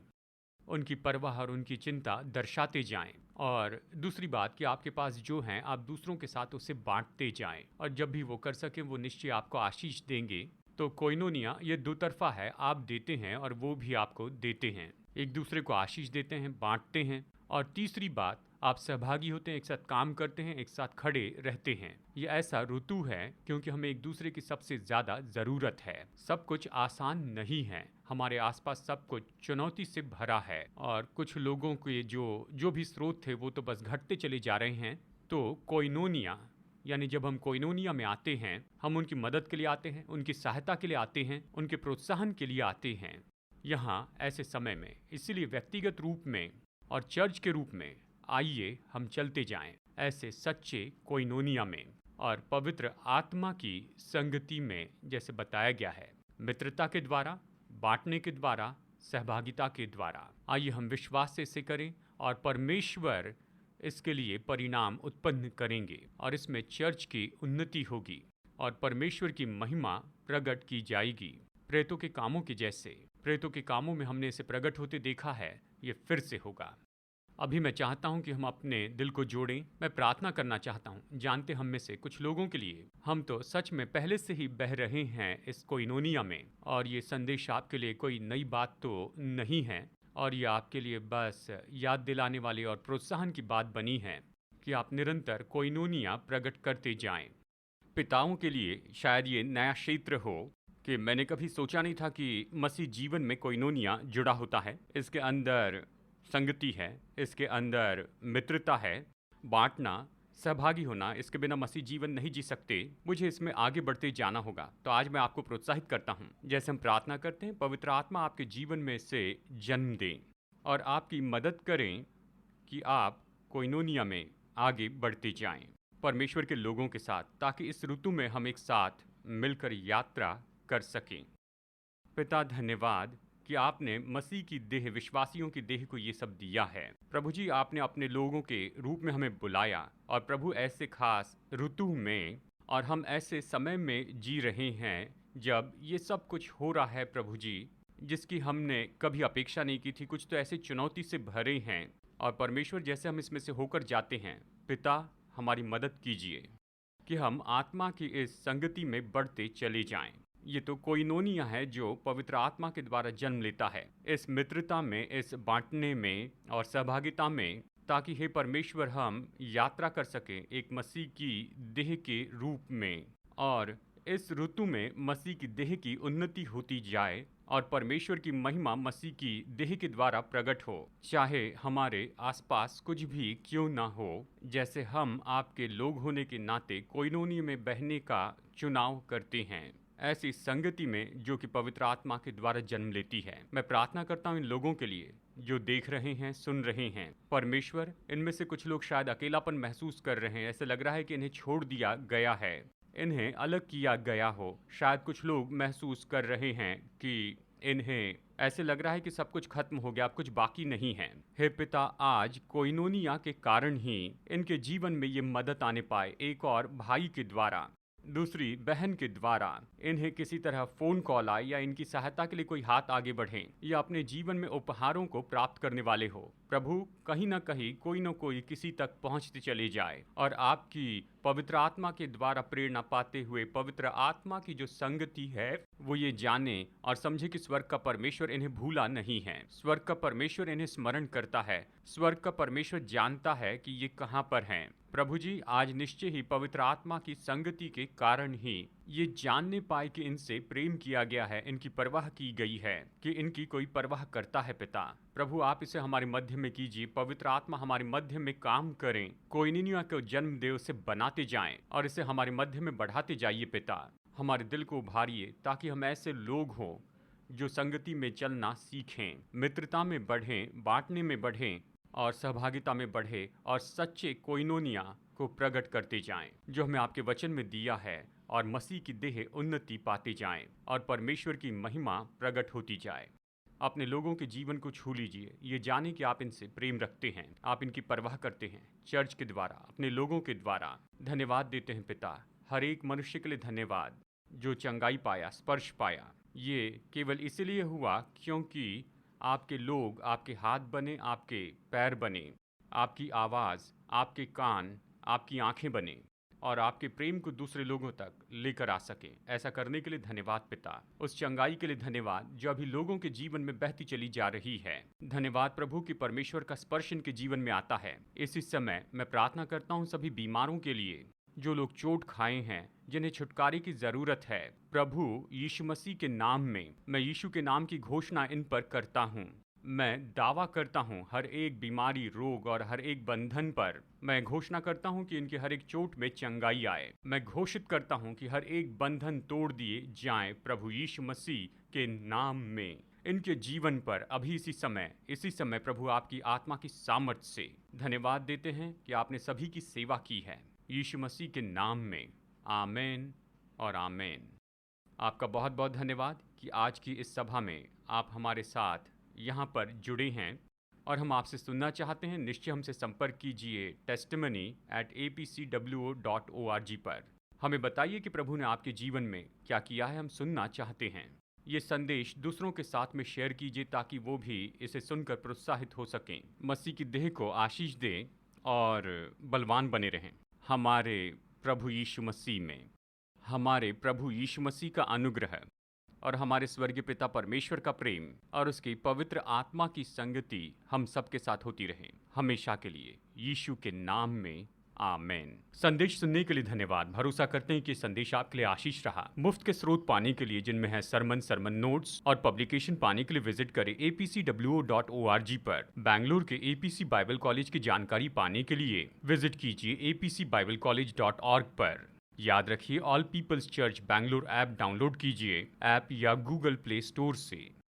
उनकी परवाह और उनकी चिंता दर्शाते जाएं। और दूसरी बात कि आपके पास जो हैं आप दूसरों के साथ उसे बांटते जाएं, और जब भी वो कर सकें वो निश्चय आपको आशीष देंगे। तो कोइनोनिया ये दो तरफा है, आप देते हैं और वो भी आपको देते हैं, एक दूसरे को आशीष देते हैं, बांटते हैं। और तीसरी बात, आप सहभागी होते हैं, एक साथ काम करते हैं, एक साथ खड़े रहते हैं। ये ऐसा ऋतु है क्योंकि हमें एक दूसरे की सबसे ज़्यादा ज़रूरत है। सब कुछ आसान नहीं है, हमारे आसपास सब कुछ चुनौती से भरा है, और कुछ लोगों के जो भी स्रोत थे वो तो बस घटते चले जा रहे हैं। तो कोइनोनिया, यानी जब हम कोइनोनिया में आते हैं, हम उनकी मदद के लिए आते हैं, उनकी सहायता के लिए आते हैं, उनके प्रोत्साहन के लिए आते हैं यहाँ ऐसे समय में। इसीलिए व्यक्तिगत रूप में और चर्च के रूप में आइए हम चलते जाएं ऐसे सच्चे कोइनोनिया में और पवित्र आत्मा की संगति में, जैसे बताया गया है, मित्रता के द्वारा, बांटने के द्वारा, सहभागिता के द्वारा। आइए हम विश्वास से इसे करें और परमेश्वर इसके लिए परिणाम उत्पन्न करेंगे, और इसमें चर्च की उन्नति होगी और परमेश्वर की महिमा प्रकट की जाएगी। प्रेतों के कामों के जैसे, प्रेतों के कामों में हमने इसे प्रकट होते देखा है, ये फिर से होगा। अभी मैं चाहता हूं कि हम अपने दिल को जोड़ें। मैं प्रार्थना करना चाहता हूं। जानते हम में से कुछ लोगों के लिए, हम तो सच में पहले से ही बह रहे हैं इस कोइनोनिया में, और ये संदेश आपके लिए कोई नई बात तो नहीं है, और ये आपके लिए बस याद दिलाने वाली और प्रोत्साहन की बात बनी है कि आप निरंतर कोइनोनिया प्रकट करते जाएं। पिताओं के लिए शायद ये नया क्षेत्र हो कि मैंने कभी सोचा नहीं था कि मसीह जीवन में कोइनोनिया जुड़ा होता है। इसके अंदर संगति है, इसके अंदर मित्रता है, बांटना, सहभागी होना, इसके बिना मसीह जीवन नहीं जी सकते। मुझे इसमें आगे बढ़ते जाना होगा। तो आज मैं आपको प्रोत्साहित करता हूँ, जैसे हम प्रार्थना करते हैं, पवित्र आत्मा आपके जीवन में से जन्म दें और आपकी मदद करें कि आप कोइनोनिया में आगे बढ़ते जाएं परमेश्वर के लोगों के साथ, ताकि इस ऋतु में हम एक साथ मिलकर यात्रा कर सकें। पिता, धन्यवाद कि आपने मसीह की देह, विश्वासियों की देह को ये सब दिया है। प्रभु जी, आपने अपने लोगों के रूप में हमें बुलाया और प्रभु ऐसे खास ऋतु में और हम ऐसे समय में जी रहे हैं जब ये सब कुछ हो रहा है प्रभु जी, जिसकी हमने कभी अपेक्षा नहीं की थी। कुछ तो ऐसे चुनौती से भरे हैं और परमेश्वर जैसे हम इसमें से होकर जाते हैं, पिता हमारी मदद कीजिए कि हम आत्मा की इस संगति में बढ़ते चले जाएं। ये तो कोइनोनिया है जो पवित्र आत्मा के द्वारा जन्म लेता है, इस मित्रता में, इस बांटने में और सहभागिता में, ताकि हे परमेश्वर हम यात्रा कर सकें एक मसीह की देह के रूप में और इस ऋतु में मसीह की देह की उन्नति होती जाए और परमेश्वर की महिमा मसीह की देह के द्वारा प्रकट हो, चाहे हमारे आसपास कुछ भी क्यों ना हो। जैसे हम आपके लोग होने के नाते कोइनोनिया में बहने का चुनाव करते हैं, ऐसी संगति में जो कि पवित्र आत्मा के द्वारा जन्म लेती है। मैं प्रार्थना करता हूँ इन लोगों के लिए जो देख रहे हैं, सुन रहे हैं। परमेश्वर, इनमें से कुछ लोग शायद अकेलापन महसूस कर रहे हैं, ऐसे लग रहा है कि इन्हें छोड़ दिया गया है, इन्हें अलग किया गया हो। शायद कुछ लोग महसूस कर रहे हैं कि इन्हें ऐसे लग रहा है कि सब कुछ खत्म हो गया, अब कुछ बाकी नहीं है। हे पिता, आज कोइनोनिया के कारण ही इनके जीवन में ये मदद आने पाए, एक और भाई के द्वारा, दूसरी बहन के द्वारा इन्हें किसी तरह फोन कॉल आए या इनकी सहायता के लिए कोई हाथ आगे बढ़े या अपने जीवन में उपहारों को प्राप्त करने वाले हो। प्रभु, कहीं ना कहीं कोई न कोई किसी तक पहुंचते चले जाए और आपकी पवित्र आत्मा के द्वारा प्रेरणा पाते हुए पवित्र आत्मा की जो संगति है वो ये जाने और समझे कि स्वर्ग का परमेश्वर इन्हें भूला नहीं है, स्वर्ग का परमेश्वर इन्हें स्मरण करता है, स्वर्ग का परमेश्वर जानता है कि ये कहाँ पर हैं। प्रभु जी, आज निश्चय ही पवित्र आत्मा की संगति के कारण ही ये जानने पाए कि इनसे प्रेम किया गया है, इनकी परवाह की गई है, कि इनकी कोई परवाह करता है। पिता प्रभु, आप इसे हमारे मध्य में कीजिए, पवित्र आत्मा हमारे मध्य में काम करें, कोइनोनिया को जन्म दे, उसे बनाते जाएं और इसे हमारे मध्य में बढ़ाते जाइए। पिता, हमारे दिल को उभारिए ताकि हम ऐसे लोग हों जो संगति में चलना सीखें, मित्रता में बढ़ें, बांटने में बढ़ें और सहभागिता में बढ़े और सच्चे कोइनोनिया को प्रकट करते जाएं जो हमें आपके वचन में दिया है, और मसीह की देह उन्नति पाते जाएं और परमेश्वर की महिमा प्रकट होती जाए। अपने लोगों के जीवन को छू लीजिए, ये जाने कि आप इनसे प्रेम रखते हैं, आप इनकी परवाह करते हैं। चर्च के द्वारा, अपने लोगों के द्वारा धन्यवाद देते हैं पिता। हर एक मनुष्य के लिए धन्यवाद जो चंगाई पाया, स्पर्श पाया। ये केवल इसलिए हुआ क्योंकि आपके लोग आपके हाथ बने, आपके पैर बने, आपकी आवाज़, आपके कान, आपकी आंखें बने और आपके प्रेम को दूसरे लोगों तक लेकर आ सके। ऐसा करने के लिए धन्यवाद पिता। उस चंगाई के लिए धन्यवाद जो अभी लोगों के जीवन में बहती चली जा रही है। धन्यवाद प्रभु कि परमेश्वर का स्पर्श इनके जीवन में आता है। इसी समय मैं प्रार्थना करता हूँ सभी बीमारों के लिए, जो लोग चोट खाए हैं, जिन्हें छुटकारे की ज़रूरत है। प्रभु यीशु मसीह के नाम में मैं यीशु के नाम की घोषणा इन पर करता हूँ। मैं दावा करता हूँ हर एक बीमारी, रोग और हर एक बंधन पर मैं घोषणा करता हूँ कि इनके हर एक चोट में चंगाई आए। मैं घोषित करता हूँ कि हर एक बंधन तोड़ दिए जाएं प्रभु यीशु मसीह के नाम में। इनके जीवन पर अभी इसी समय प्रभु आपकी आत्मा की सामर्थ्य से धन्यवाद देते हैं कि आपने सभी की सेवा की है। यीशु मसीह के नाम में आमेन और आमेन। आपका बहुत बहुत धन्यवाद कि आज की इस सभा में आप हमारे साथ यहाँ पर जुड़े हैं और हम आपसे सुनना चाहते हैं। निश्चय हमसे संपर्क कीजिए testimony@apcwo.org पर। हमें बताइए कि प्रभु ने आपके जीवन में क्या किया है, हम सुनना चाहते हैं। ये संदेश दूसरों के साथ में शेयर कीजिए ताकि वो भी इसे सुनकर प्रोत्साहित हो सकें, मसीह की देह को आशीष दें और बलवान बने रहें। हमारे प्रभु यीशु मसीह में, हमारे प्रभु यीशु मसीह का अनुग्रह और हमारे स्वर्गीय पिता परमेश्वर का प्रेम और उसकी पवित्र आत्मा की संगति हम सबके साथ होती रहे हमेशा के लिए। यीशु के नाम में आमीन। संदेश सुनने के लिए धन्यवाद। भरोसा करते हैं कि संदेश आपके लिए आशीष रहा। मुफ्त के स्रोत पाने के लिए, जिनमें है सरमन नोट्स और पब्लिकेशन, पाने के लिए विजिट करें apcwo.org पर। बैंगलोर के एपीसी बाइबल कॉलेज की जानकारी पाने के लिए विजिट कीजिए apcbiblecollege.org पर। याद रखिए, all peoples church Bangalore app download कीजिए ऐप या गूगल प्ले स्टोर से।